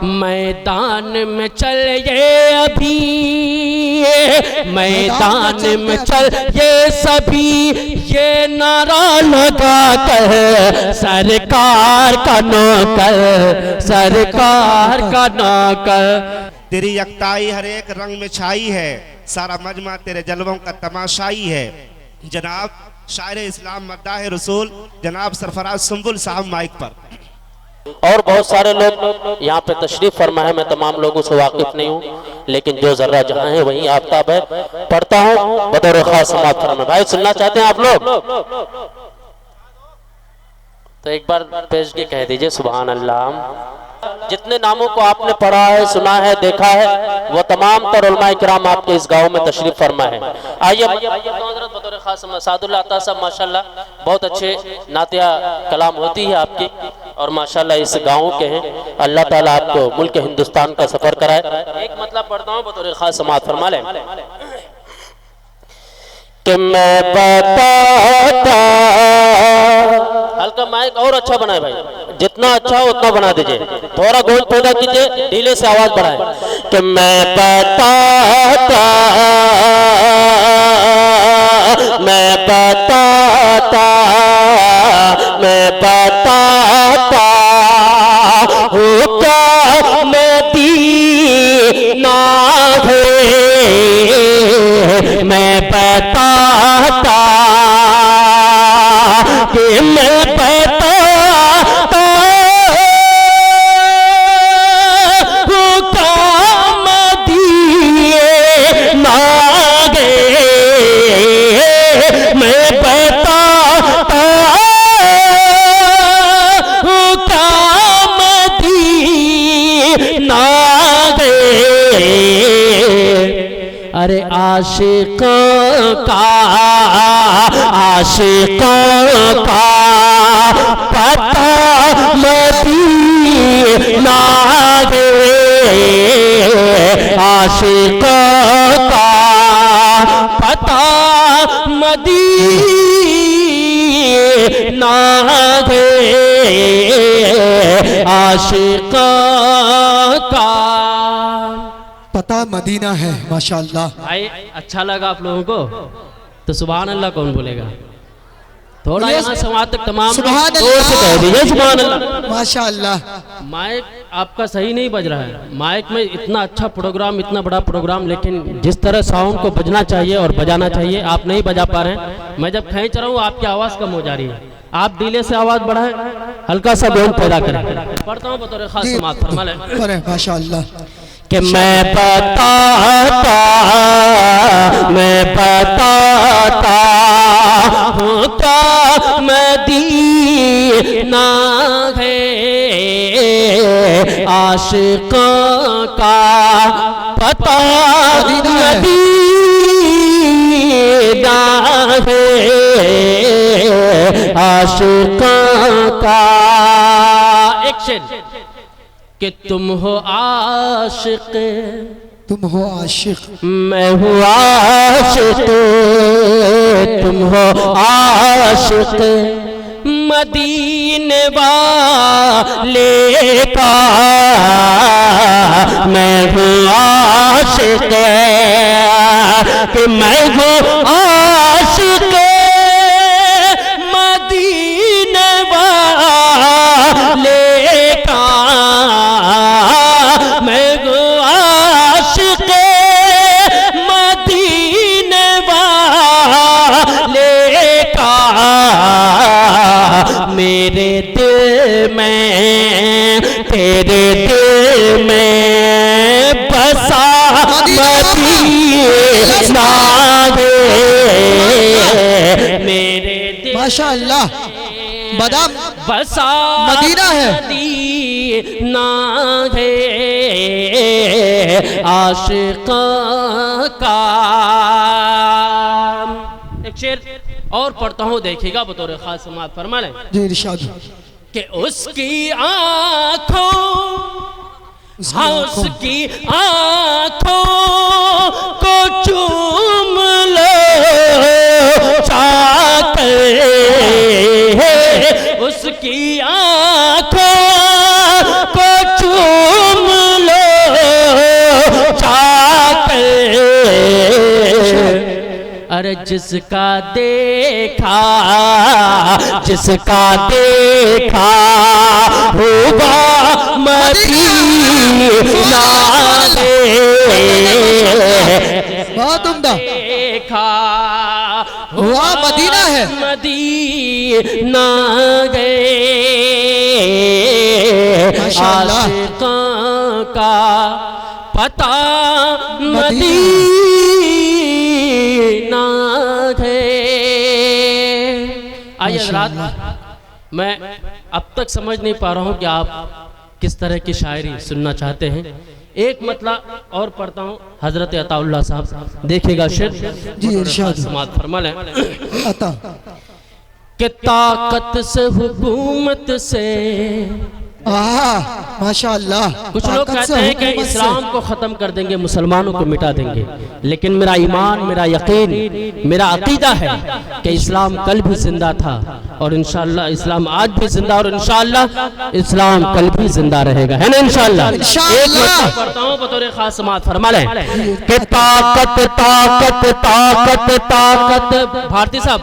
मैदान में चल ये अभी, मैदान में चल ये सभी, ये नारा लगा कर सरकार का नौकर, सरकार का नौकर। तेरी यकताई हर एक रंग में छाई है, सारा मजमा तेरे जलवों का तमाशाई है। जनाब शायर इस्लाम मद्दाह रसूल जनाब सरफराज सुंबुल साहब माइक पर। और बहुत सारे लोग यहाँ पे तशरीफ फरमा है, मैं तमाम लोगों से वाकिफ नहीं हूँ, लेकिन जो जर्रा जहाँ है वहीं आफ्ताब है। पढ़ता हूँ बतौर खास समाअत फरमा। भाई सुनना चाहते हैं आप लोग तो एक बार पेश के कह दीजिए सुभान अल्लाह। जितने नामों को आपने पढ़ा है, सुना है, देखा है, वो तमाम तर उलमा इकराम आपके इस गांव में तशरीफ फरमा है। आइए बतौर खास सादुल्लाह अता साहब माशाल्लाह बहुत अच्छे नातिया कलाम होती है आपकी, और माशाल्लाह इस गांव के हैं। अल्लाह ताला आपको मुल्क हिंदुस्तान का सफर कराए। एक मतलब पढ़ता हूँ बतौर खास समाअत फरमा लें कि मैं बताता, हल्का माइक और अच्छा बनाए भाई, जितना अच्छा हो उतना बना दीजिए, थोड़ा गोल पैदा कीजिए, ढीले से आवाज बढ़ाए कि मैं बताता, मैं बताता, मैं बताता हूँ क्या मदीना है, मैं बताता कि मैं बताता हूँ क्या मदीना है, मैं बताता हूँ क्या मदीना है। अरे आशिकों का, आशिकों का पता मदीना है, आशिकों का पता मदीना है, आशिकों का पता मदीना है। माशाअल्लाह भाई अच्छा लगा आप लोगों को तो सुभान अल्लाह कौन बोलेगा? थोड़ा यहाँ समाज तक तमाम सुभान जोर से कह दीजिए सुभान अल्लाह। माशाअल्लाह। माइक आपका सही नहीं बज रहा है, माइक में इतना अच्छा प्रोग्राम, इतना बड़ा प्रोग्राम, लेकिन जिस तरह साउंड को बजना चाहिए और बजाना चाहिए आप नहीं बजा पा रहे हैं। मैं जब खींच रहा हूँ आपकी आवाज कम हो जा रही है, आप डीले से आवाज बढ़ाएं, हल्का सा बोल पैदा करें। पढ़ता हूँ बतौर खास समाअत फरमा लें माशाअल्लाह कि मैं बताता, मैं बताता हूँ क्या मदीना है, आशिकों का पता मदीना है, आशिकों का। एक शेर कि तुम हो आशिक, तुम हो आशिक, मैं हूँ आशिक, तुम हो आशिक मदीने वाले का, मैं हूँ आशिक, कि मैं हूँ आशिक मदीने वाले का, मैं हूँ आशिक मदीने वाले का, मेरे दिल में, तेरे दिल में बसा मदीना है, मेरे दिल माशाअल्लाह बदाम बसा मदीना है, मदीना है, आशिक़ों का। एक शेर और पढ़ता हूँ, देखिएगा बतौर खास समाअत फरमा लें जी इरशाद कि उसकी आँखों, हाँ उसकी आँखों को चूम लो चाहते, उसकी आँखों को चूम जिसका देखा हुआ मदीना बहुत उम्दा। देखा हुआ मदीना है। मदीना गए माशाअल्लाह। आशिक़ां का पता मदीना गए। आइए हज़रात, मैं अब तक समझ नहीं पा रहा हूँ कि आप किस तरह की शायरी सुनना चाहते हैं। एक मतलब और पढ़ता हूँ, हजरत अताउल्लाह साहब देखिएगा शेर जी इरशाद समात फरमा लें अता। कि ताकत से हुकूमत से, माशाअल्लाह। कुछ लोग कहते हैं कि इस्लाम को ख़त्म कर देंगे, मुसलमानों को मिटा देंगे, लेकिन मेरा ईमान, मेरा यकीन, मेरा अकीदा है कि इस्लाम कल भी जिंदा था और इंशाअल्लाह इस्लाम आज भी जिंदा और इंशाअल्लाह इस्लाम कल भी जिंदा रहेगा, है ना इंशाअल्लाह। एक मतलब पढ़ता हूँ बतौर खास समात फरमा लें कि ताकत ताकत ताकत ताकत, भारती साहब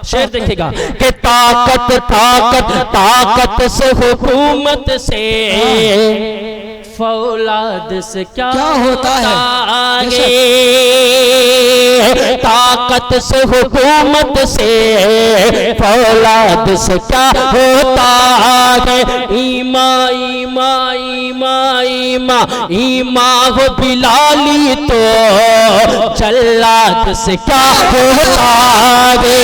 शेर देखिएगा कि ताकत ताकत ताकत से हुकूमत से फौलाद से क्या होता है? आगे ताकत से हुकूमत से फौलाद से क्या होता है? ईमा ईमा ईमा ईमा ईमा हो बिलाली तो जल्लाद से क्या होता है?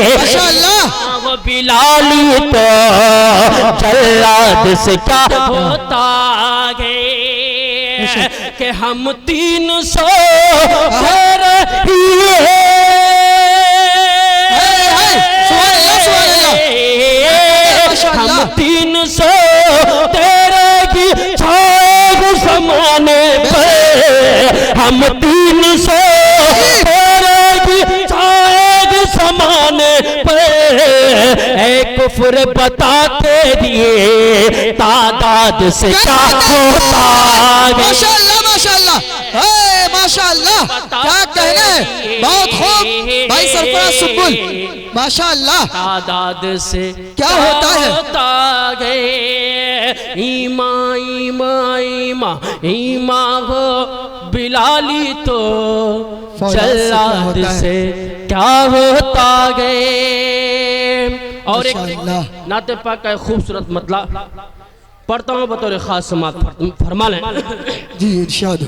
माशाअल्लाह। वो बिलाली तो जल्लाद से क्या होता है? कि हम 300 हम 300 तेरे की छाग समाने पे, हम 300 तेरे की छाग समाने पे कुफ्र बताते दिए तादाद से क्या होता है? माशाअल्लाह माशाअल्लाह माशाअल्लाह, क्या कहना है, बहुत खूब भाई सरफराज सुब्बुल, माशाअल्लाह। तादाद से क्या होता है? ईमा ईमा ईमा ईमा हो बिलाली तो जल्लाद से क्या होता गए। और एक नाते पाक का खूबसूरत मतलब पढ़ता हूँ बतौर खास समात फरमा लें जी इरशाद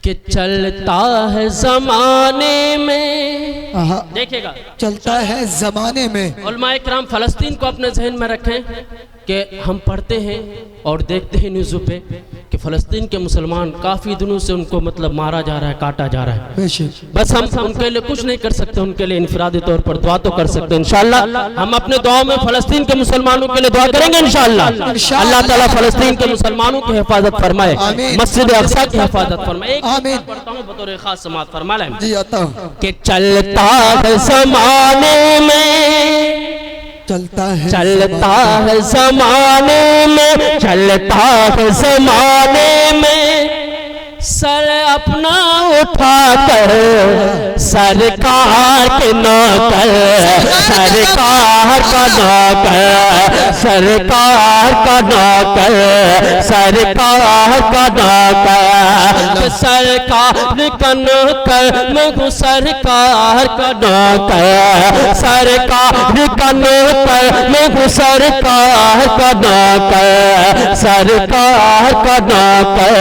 कि चलता है जमाने में, देखिएगा चलता है जमाने में। उलमाए किराम फलस्तीन को अपने जहन में रखें कि हम पढ़ते हैं और देखते हैं न्यूज़ों पे कि फ़लस्तीन के मुसलमान काफ़ी दिनों से उनको मतलब मारा जा रहा है, काटा जा रहा है। बस हम उनके लिए कुछ नहीं कर सकते, उनके लिए इनफरादी तौर पर दुआ तो कर सकते हैं। इंशाअल्लाह हम अपने दुआ में फ़लस्तीन के मुसलमानों के लिए दुआ करेंगे इंशाअल्लाह। अल्लाह ताला फ़लस्तीन के मुसलमानों की हिफाजत फरमाए, मस्जिद अक़सा की हिफाजत फरमाए। एक पढ़ता हूँ बतौर खास समात फरमा लें कि चलता है ज़माने में, चलता है ज़माने में, चलता है ज़माने में, सर अपना उठाकर सरकार के नौकर, सरकार का नौकर, सरकार का नौकर, सरकार का नौकर, सरकार का नौकर, मैं हूँ सरकार का नौकर, सरकार का नौकर, मैं हूँ सरकार का नौकर, सरकार का नौकर,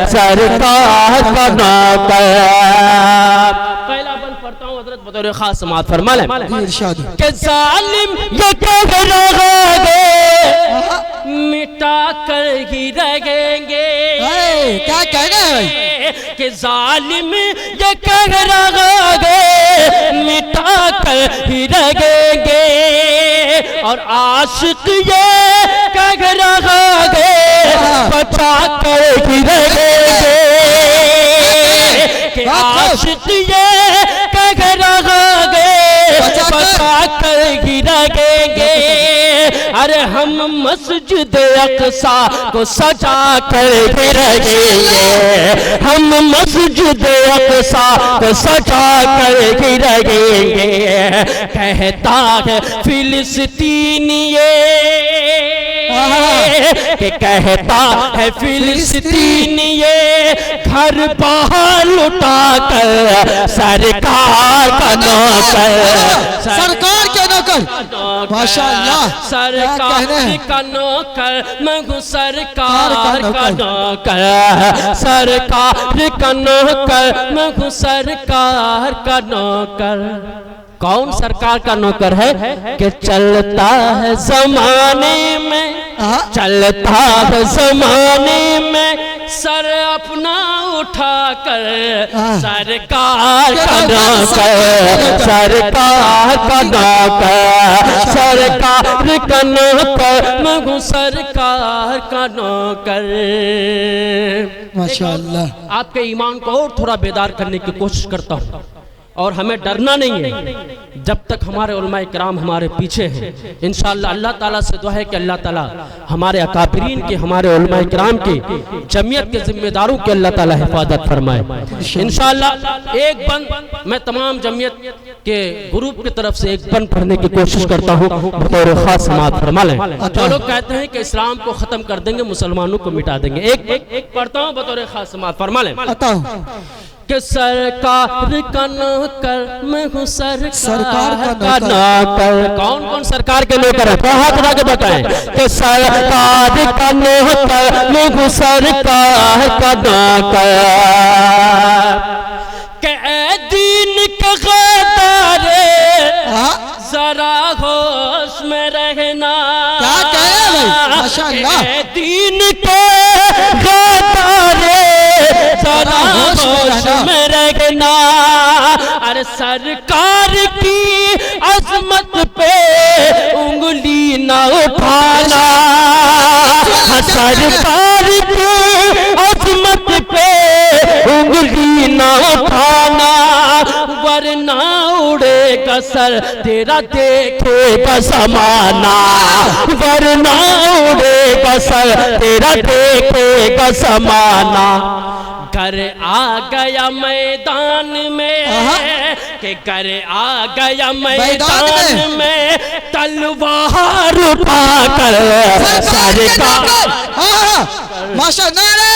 सरकार का नौकर। पहला बंद पढ़ता हूँ हज़रत बतौर खास समात फरमा लें कि जालिम ये कह रहा है मिटा कर ही रहेंगे। क्या कहना है कि जालिम ये कह रहा है मिटा कर ही रहेंगे, और आशिक ये कह रहा है बचा कर ही रहेंगे। कि आशिक ये कह रहा है बचा कर ही रहेंगे। अरे हम मस्जिद मस्जिद अक़सा को सजा कर गिरेंगे, हम मस्जिद अक़सा को सजा कर गिरेंगे। कहता है फिलिस्तीनी कि कहता है फिलिस्तीनी घर बाहर लुटा कर सरकार का नौकर, सरकार के नौकर, माशाअल्लाह, सरकार का नौकर, मैं हूँ सरकार का नौकर, सरकार का नौकर, मैं हूँ सरकार का नौकर। कौन सरकार का नौकर है कि चलता है जमाने में, चलता है जमाने में सर अपना उठाकर सरकार का नौकर, सरकार का नौकर, सरकार का नौकर, मैं हूँ सरकार का नौकर। माशाअल्लाह। आपके ईमान को और थोड़ा बेदार करने की कोशिश करता हूँ, और हमें डरना नहीं है जब तक हमारे उलमा इकराम हमारे पीछे हैं। इंशाअल्लाह अल्लाह ताला से दुआ है कि अल्लाह ताला हमारे अकाबिरीन की, हमारे उलमा इकराम की, जमीयत के जिम्मेदारों की अल्लाह ताला हिफाजत फरमाए इंशाअल्लाह। एक बंद मैं तमाम जमीयत के ग्रुप की तरफ से एक बंद पढ़ने की कोशिश करता हूँ, बतौर खास समाअत फरमा लें। जो लोग कहते हैं कि इस्लाम को खत्म कर देंगे, मुसलमानों को मिटा देंगे, एक पढ़ता हूँ बतौर खास समाअत फरमा लें कि सरकार का नौकर, मैं हूँ सरकार का नौकर। कौन कौन सरकार के नौकर है? तो हाथ उठा के बताएं कि सरकार का नौकर, मैं हूँ सरकार का नौकर। के दीन का गद्दारे जरा होश में रहना, क्या कह रहे हैं भाई, माशाअल्लाह। दीन के गद्दारे जरा होश में रहना, अरे सरकार की अजमत पे उंगली ना उठाना, सरकार की अजमत पे उंगली ना उठाना, वरना उड़ेगा सर तेरा देखेगा समाना, वरना उड़ेगा सर तेरा देखेगा समाना। घर आ गया मैदान में, के घर आ गया मैदान में, तलवार उठाकर सरकार। माशाअल्लाह, नारे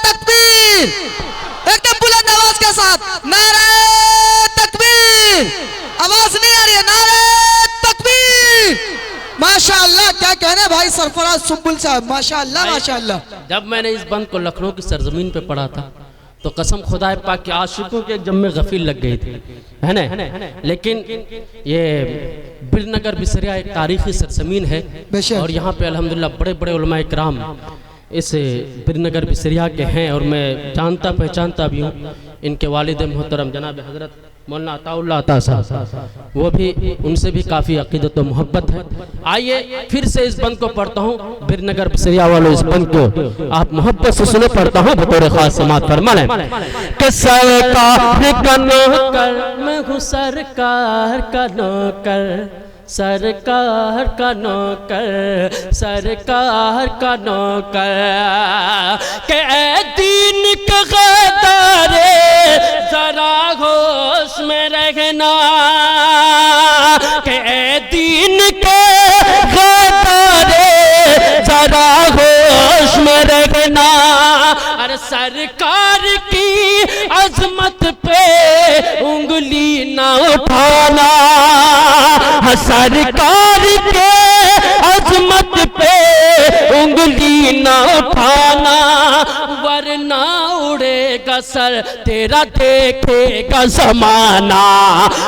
तकबीर, एकदम बुलंद आवाज के साथ नारे तकबीर। आवाज नहीं आ रही है, नारे तकबीर। माशाअल्लाह, क्या कहने भाई सरफराज सुब्बुल साहब, माशाअल्लाह माशाअल्लाह। जब मैंने इस बंद को लखनऊ की सरजमीन पे पढ़ा था तो कसम खुदा पाक के आशिकों के एक जम्मे गफील लग गई थी, है ना। लेकिन ये बिरनगर बिसरिया एक तारीखी सरजमीन है, और यहाँ पे अल्हम्दुलिल्लाह बड़े बड़े उलमा इकराम इस बिरनगर बिसरिया के हैं, और मैं जानता पहचानता भी हूँ। इनके वालिद मोहतरम जनाब हजरत मौलाना अताउल्लाह अता साहब, वो भी, उनसे भी काफ़ी अकीदत और मोहब्बत है। आइए फिर से इस बंद को पढ़ता हूँ, बिरनगर बिसरिया वालों इस बंद को आप मोहब्बत से सुने, पढ़ता हूँ बतौर खास समाअत फरमा लें कि सरकार का नौकर, मैं हूँ सरकार का नौकर, सरकार का नौकर, सरकार का नौकर। के दीन का गद्दारे जरा होश में रहना, के दीन के गद्दारे जरा होश में रहना, अरे सरकार की अजमत पे उंगली ना उठाना, सरकार के अजमत पे उंगली ना उठाना, वरना उड़ेगा सर तेरा देखेगा समाना,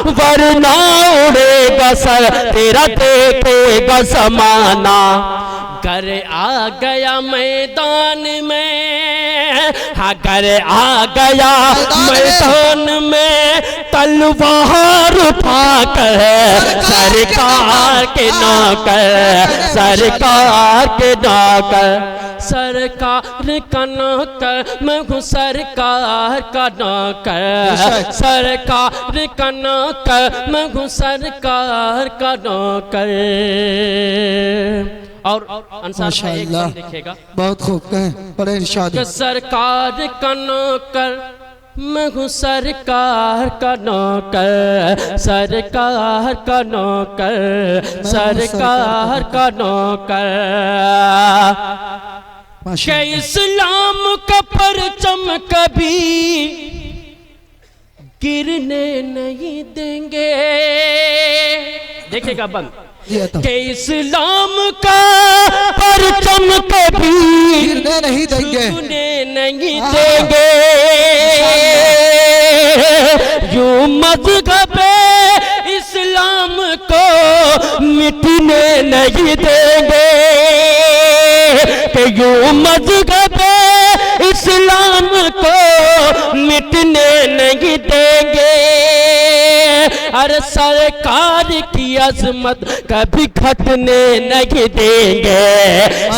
वरना उड़ेगा सर तेरा देखेगा समाना। घर आ गया मैदान में, हाँ घर आ गया मैदान में, तलवार उठाकर सरकार के नौकर, सरकार के नौकर। सरकार का नौकर मैं हूँ सरकार का नौकर, सरकार का नौकर मैं हूँ सरकार का नौकर। और अंसार भाई एक बार देखिएगा, बहुत खूब कहें, बड़े इरशाद। कि सरकार का नौकर मैं हूँ सरकार का नौकर, सरकार का नौकर, सरकार का नौकर। के इस्लाम का परचम कभी गिरने नहीं देंगे। देखिएगा बंद, के इस्लाम का परचम कभी गिरने नहीं देंगे, गिरने नहीं देंगे। यूं मज़हब इस्लाम को मिटने नहीं देंगे, कि यूं मज़हब इस्लाम को मिटने नहीं देंगे। अरे सरकार की अज़मत कभी घटने नहीं देंगे,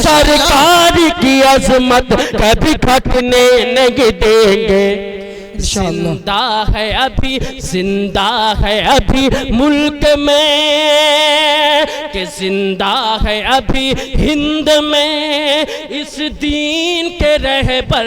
सरकार की अज़मत कभी घटने नहीं देंगे। जिंदा है अभी, जिंदा है अभी मुल्क में, कि जिंदा है अभी हिंद में इस दीन के रहबर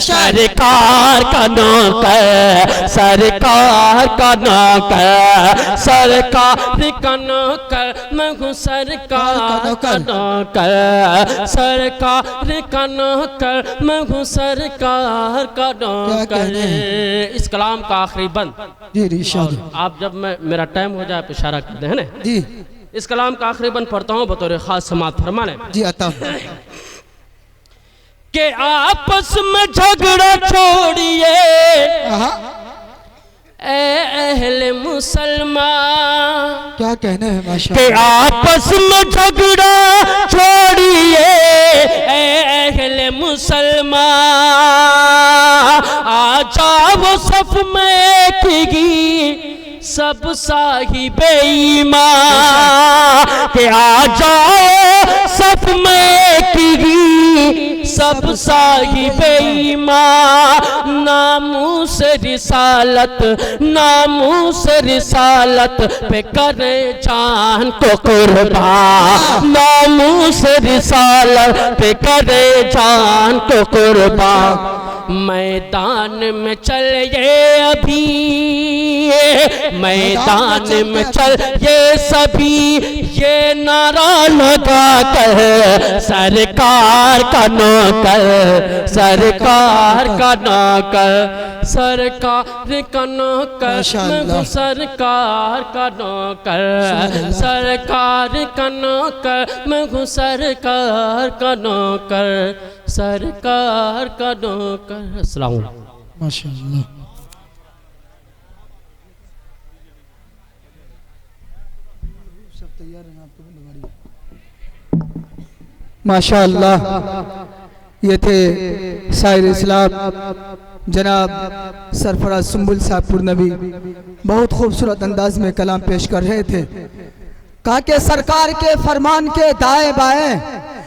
सरकार का नौकर, सरकार का नौकर, सरकार का नौकर मैं हूँ सरकार का नौकर, सरकार का नौकर मैं हूँ सरकार का नौकर। इस कलाम का आखिरी बंद जी इरशाद। आप जब मैं मेरा टाइम हो जाए तो इशारा करते हैं ना जी। इस कलाम का आखिरी बंद पढ़ता हूँ बतौर खास समात फरमाने जी अता। के आपस में झगड़ा छोड़िए अहले मुसलमान, क्या कहने हैं माशा। के आपस में झगड़ा छोड़िए अहले मुसलमान, आ जाओ सफ में की सब साहिबे ईमान, के आ जाओ सफ में की सब साहिबे ईमान। नामूस रिसालत, नामूस रिसालत पे करे जान को कुर्बान, नामूस रिसालत पे करे जान को कुर्बान। मैदान में चल ये अभी, मैदान में चल ये सभी, ये नारा लगा कर सरकार का नौकर, सरकार का नौकर, सरकार का नौकर मैं हूँ सरकार का नौकर, सरकार का नौकर मैं हूँ सरकार का नौकर, सरकार का नौकर। अस्सलाम वालेकुम। माशाअल्लाह। माशाअल्लाह, ये थे शायर इस्लाम जनाब सरफराज सुंबुल साहब नबी, बहुत खूबसूरत अंदाज में कलाम पेश कर रहे थे। कहा कि सरकार के फरमान के दाएं बाएं,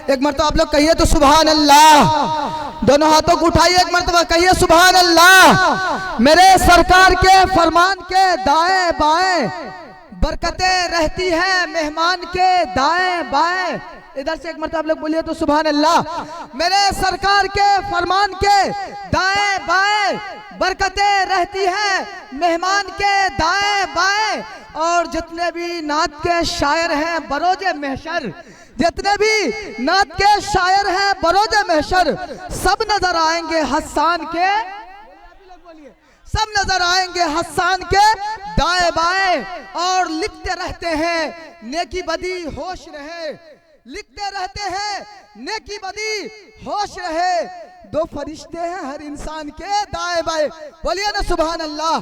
एक मरतबा आप लोग कहिए तो सुभान अल्लाह, दोनों हाथों को उठाइए, एक मरतबा कहिए सुभान अल्लाह। मेरे सरकार के फरमान के दाएं बाएं बरकतें रहती हैं मेहमान के दाएं बाएं। इधर से एक मरतबा आप लोग बोलिए तो सुभान अल्लाह। मेरे सरकार के फरमान के दाएं बाएं बरकतें रहती हैं मेहमान के दाएं बाएं। और जितने भी नात के शायर हैं बरोजे महशर, जितने भी नात के शायर हैं बरोजे महशर, सब नजर आएंगे हस्सान के, सब नजर आएंगे हस्सान के दाएं बाएं। और लिखते रहते हैं नेकी बदी होश रहे, लिखते रहते हैं नेकी बदी होश रहे। दो फरिश्ते हैं हर इंसान के दाएं बाएं। बोलिए ना सुभान अल्लाह।